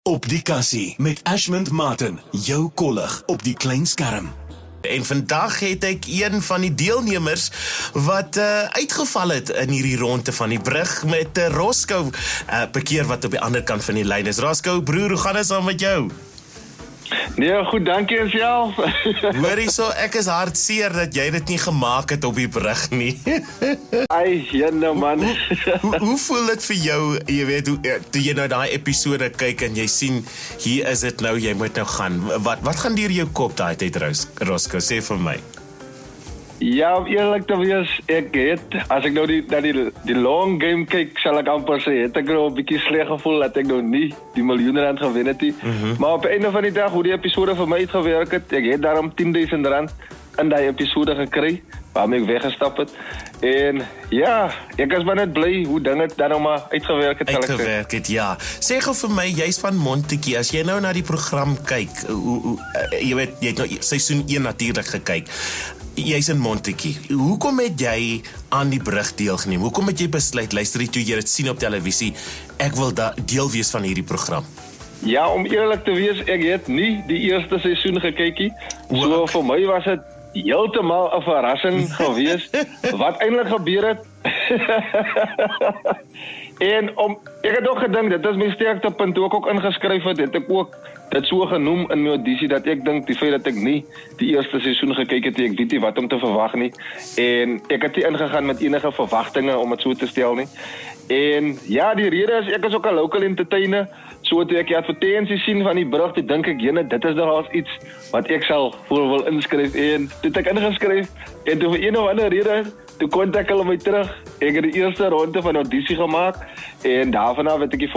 Op die kassie met Ashmond Martin, jou kollig op die klein skerm. En vandag het ek een van die deelnemers wat uitgeval het in hierdie ronde van die brug met Roscoe, bekeer wat op die ander kant van die lyn is. Roscoe, broer, hoe gaan dit saam met jou? Nee, goed, dankie en self. Hoorie so, ek is hartseer dat jy dit nie gemaak het op die brug nie. Ai, jene man. Hoe voel dit vir jou, jy weet, toe jy nou daai episode kyk en jy sien, hier is dit nou, jy moet nou gaan. Wat gaan deur jou kop daai tyd, Roscoe, sê vir my? Ja, om eerlik te wees, ek het, as ek nou die long game kyk, sal ek amper sê, het ek nou 'n bietjie sleg gevoel dat ek nou nie die miljoen rand gewen het nie. Maar op die einde van die dag, hoe die episode vir my uitgewerk het, ek het daarom 10.000 rand in die episode gekry, waarmee ek weggestap het. En ja, ek is maar net bly hoe dinge dan nou maar uitgewerk het. Uitgewerk het, ja. Sê gou vir my, jy's van Montetjie, as jy nou na die program kyk, jy weet, jy het nou seisoen 1 natuurlik gekyk. Jy's in Montetjie. Hoekom het jy aan die brug deelgeneem? Hoekom het jy besluit, luister toe jy dit sien op televisie, ek wil deel wees van hierdie program? Ja, om eerlik te wees, ek het nie die eerste seisoen gekykie. So vir my was dit heeltemal 'n verrassing gewees wat eintlik gebeur het. En ek het ook gedink, dit is my sterktepunt, toe ek ook ingeskryf het ek ook dit so genoem in my audisie, dat ek dink die feit dat ek nie die eerste seisoen gekyk het, ek weet nie wat om te verwag nie, en ek het nie ingegaan met enige verwagtinge om het so te stel nie. En ja, die rede is, ek is ook 'n local entertainer, so toe ek die advertensie sien van die brug, toe dink ek, jene, dit is nogal iets wat ek sal wil inskryf, en toe het ek ingeskryf, en toe vir een of ander rede, toe kontak hulle my terug, ek het die eerste ronde van audisie gemaak, en daarvan af het ek die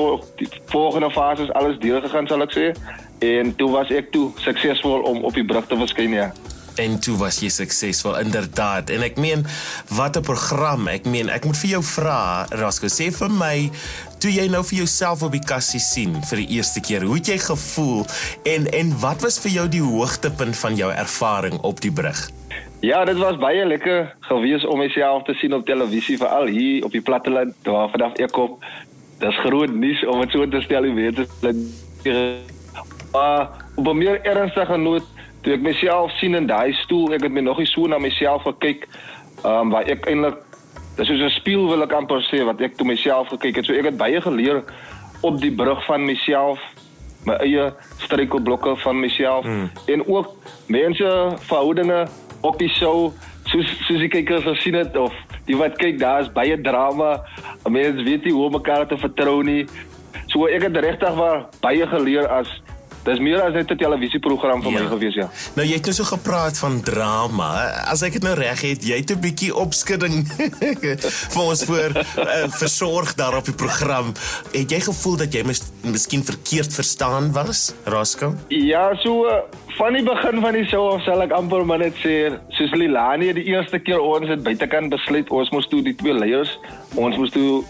volgende fases alles deurgegaan, sal ek sê, en toe was ek suksesvol om op die brug te verskyn, ja. En toe was jy suksesvol, inderdaad. En ek meen, wat 'n program. Ek moet vir jou vra, Roscoe, sê vir my, toe jy nou vir jouself op die kassie sien vir die eerste keer, hoe het jy gevoel en wat was vir jou die hoogtepunt van jou ervaring op die brug? Ja, dit was baie lekker gewees om myself te sien op televisie, veral hier op die platteland, waar vanaf ek kom. Dis groot nuus om het so te stel, jy weet. Maar op 'n meer ernstige noot, toe ek myself sien in daai stoel, ek het my nog nie so na myself gekyk, waar ek eintlik, dis soos 'n spieël wil ek amper sê, wat ek toe myself gekyk het. So ek het baie geleer op die brug van myself, my eie struikelblokke van myself, en ook mense, verhoudinge op die show, soos die kykers gesien het, of die wat kyk, daar is baie drama, mense weet nie hoe mekaar te vertrou nie. So ek het regtig baie geleer dis meer as net 'n televisieprogram vir my gewees, ja. Nou, jy het nou so gepraat van drama. As ek dit nou reg het, jy het 'n bietjie opskudding vir ons versorg daar op die program. Het jy gevoel dat jy miskien verkeerd verstaan was, Roscoe? Ja, so van die begin van die show af sal ek amper maar net sê, soos Lilani die eerste keer ons het buitekant besluit, ons moes toe die 2 leiers, ons moes toe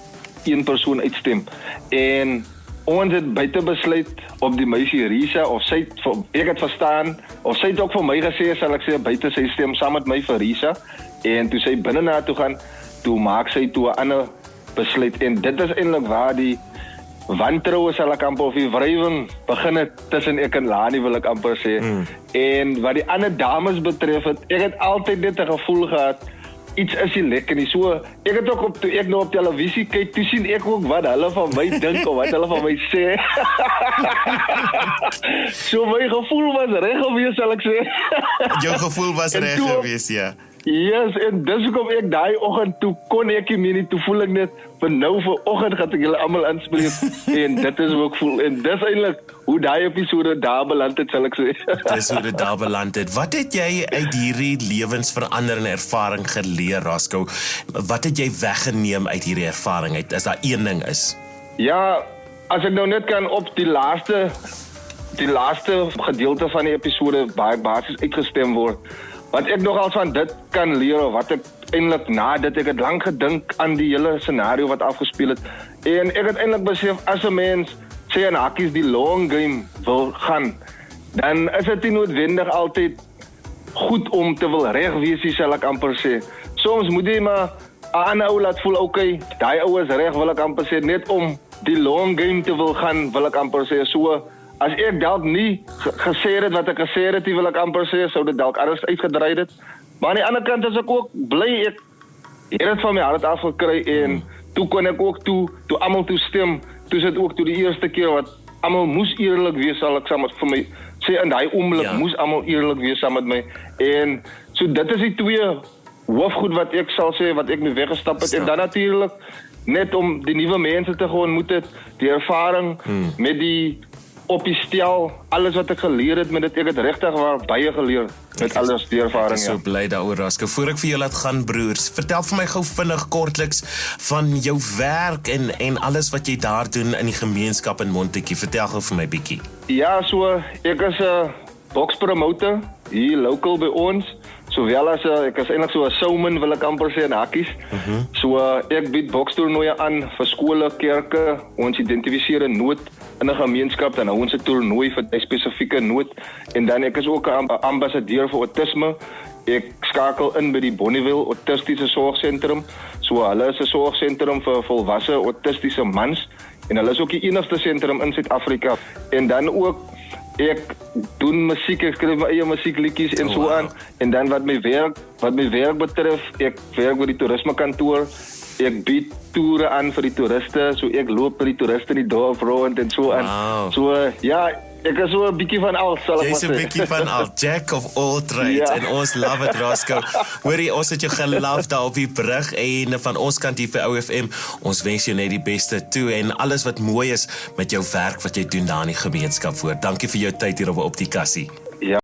1 persoon uitstem. En ons het buite besluit op die meisie Risa, of sy, ek het verstaan, of sy het ook vir my gesê, sal ek sê, buite sy stem saam met my vir Risa, en toe sy binne na toe gaan, toe maak sy toe 'n ander besluit, en dit is eintlik waar die wantroue, sal ek amper, of die wrywing begin het tussen ek en Lani, wil ek amper sê. En wat die ander dames betref, ek het altyd net 'n gevoel gehad, iets is nie lekker nie. So, ek het ook toe ek nou op televisie kyk, toe sien ek ook wat hulle van my dink, of wat hulle van my sê. So, my gevoel was reg gewees, sal ek sê. Jou gevoel was reg gewees, ja. Yes, en dis hoekom ek daai oggend toe kon ek nie, toe voel ek net, vir oggend gaan ek julle almal aanspreek, en dit is hoe ek voel, en dis eintlik hoe daai episode daar beland het, sal ek sê. Dis hoe dit daar beland het. Wat het jy uit hierdie lewensveranderende ervaring geleer, Roscoe? Wat het jy weggeneem uit hierdie ervaring, as daar een ding is? Ja, as ek nou net kan op die laaste gedeelte van die episode baie basies uitgestem word, wat ek nogal van dit kan leer, of wat ek eintlik nadat ek het lank gedink aan die hele scenario wat afgespeel het, en ek het eintlik besef, as 'n mens sê in hakkies die long game wil gaan, dan is dit nie noodwendig altyd goed om te wil reg wees, sal ek amper sê. Soms moet jy maar 'n ander ou laat voel, okay, daai ou is reg, wil ek amper sê, net om die long game te wil gaan, wil ek amper sê. So, as ek dalk nie gesê het wat ek gesê het, wil ek amper sê, sou dit dalk anders uitgedraai het. Maar aan die ander kant is ek ook bly ek het dit van my hart afgekry en toe kon ek ook toe almal toestem. Toe is dit ook toe die eerste keer wat almal moes eerlik wees, sal ek saam met vir my sê in daai oomblik moes almal eerlik wees saam met my. En so dit is die twee hoofgoed wat ek sal sê wat ek mee weggestap het. En dan natuurlik net om die nuwe mense te ontmoet het, die ervaring met die op die stel, alles wat ek geleer het met dit, ek het regtig waar baie geleer met alles die ervaring. Ek is so bly daaroor, Rasko. Voor ek vir jou laat gaan, broers, vertel vir my gou vinnig kortliks van jou werk en alles wat jy daar doen in die gemeenskap in Montetjie. Vertel gou vir my bietjie. Ja, so ek is 'n bokspromotor hier local by ons. Sowel as ek is eintlik so 'n showman wil ek amper sê in hakkies. So ek bied bokstoernooie aan vir skole, kerke. Ons identifiseer 'n nood in 'n gemeenskap dan hou ons 'n toernooi vir 'n spesifieke nood en dan ek is ook 'n ambassadeur vir autisme. Ek skakel in by die Bonneville Autistiese Sorgsentrum. So hulle is 'n sorgsentrum vir volwasse autistiese mans en hulle is ook die enigste sentrum in Suid-Afrika. En dan ook ek doen musiek, ek skryf my eie musiekliedjies en so aan. En dan wat my werk betref, ek werk by die toerismekantoor. Ek bied toere aan vir die toeriste, so ek loop by die toeriste in die dorp rond en so aan. So ja, ek is so 'n bietjie van al, sal ek maar sê. Jy's 'n bietjie van al, jack of all trades, en ons love it, Rasko. Hoorie, ons het jou geloof daar op die brug, en van ons kant hier by OFM, ons wens jou net die beste toe, en alles wat mooi is met jou werk wat jy doen daar in die gemeenskap voor. Dankie vir jou tyd hier op die kassie.